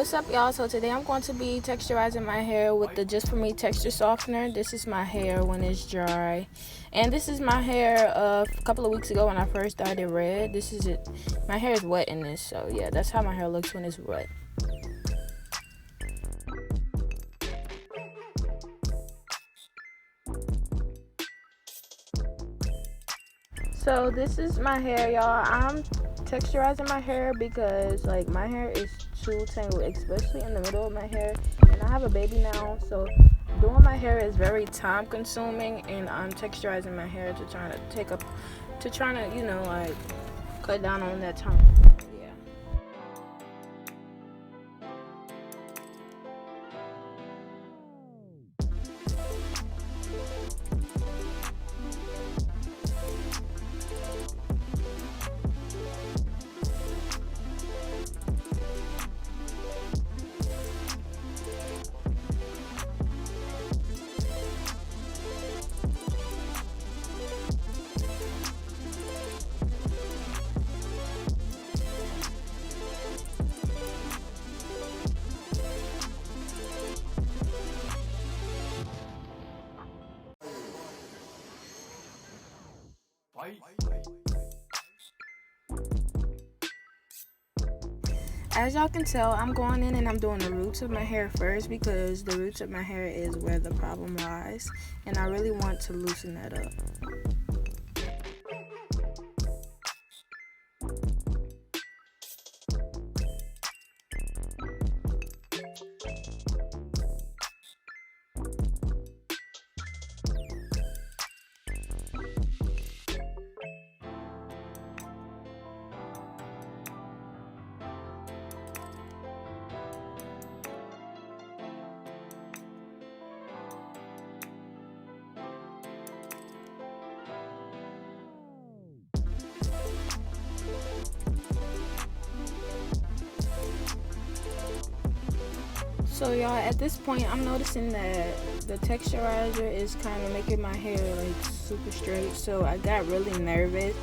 What's up, y'all? So today I'm going to be texturizing my hair with the Just For Me texture softener. This is my hair when it's dry, and this is my hair a couple of weeks ago when I first dyed it red. This is it. My hair is wet in this, so yeah, that's how my hair looks when it's wet. So this is my hair, y'all. I'm texturizing my hair because like my hair is too tangled, especially in the middle of my hair, and I have a baby now, so doing my hair is very time consuming, and I'm texturizing my hair to try to you know, like cut down on that time. Yeah. As y'all can tell, I'm going in and I'm doing the roots of my hair first because the roots of my hair is where the problem lies, and I really want to loosen that up. So y'all, at this point, I'm noticing that the texturizer is kind of making my hair like super straight, so I got really nervous.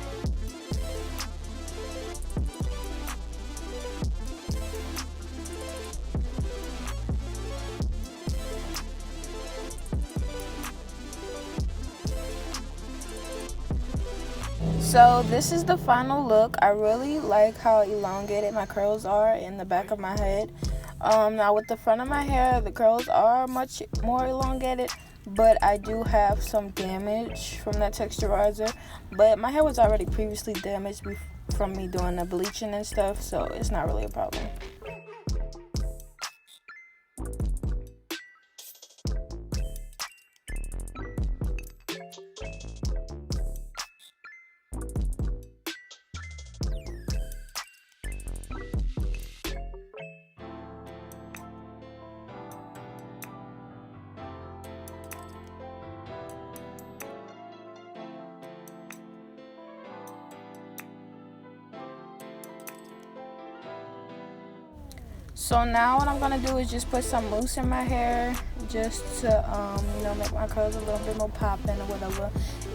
So this is the final look. I really like how elongated my curls are in the back of my head. Now with the front of my hair, the curls are much more elongated, but I do have some damage from that texturizer. But my hair was already previously damaged from me doing the bleaching and stuff, so it's not really a problem. So now what I'm gonna do is just put some mousse in my hair, just to you know, make my curls a little bit more popping or whatever.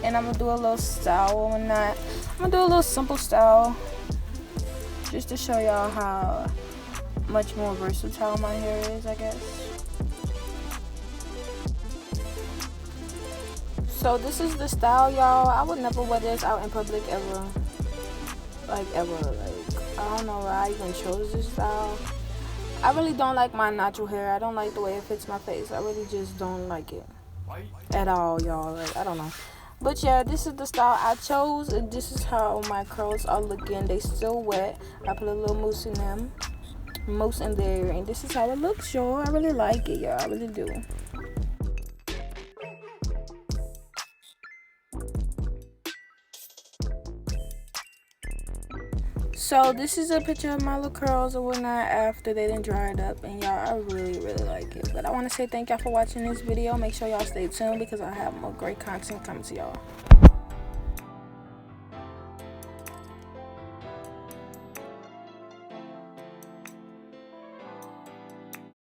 And I'm gonna do a little style and that. I'm gonna do a little simple style, just to show y'all how much more versatile my hair is, I guess. So this is the style, y'all. I would never wear this out in public ever. Like ever. Like, I don't know why I even chose this style. I really don't like my natural hair. I don't like the way it fits my face. I really just don't like it at all, y'all. Like, I don't know. But yeah, this is the style I chose, and this is how my curls are looking. They still wet. I put a little mousse in them. Mousse in there, and this is how it looks, y'all. I really like it, y'all. I really do. So this is a picture of my little curls or whatnot after they done dried up, and y'all, I really like it. But I want to say thank y'all for watching this video. Make sure y'all stay tuned because I have more great content coming to y'all.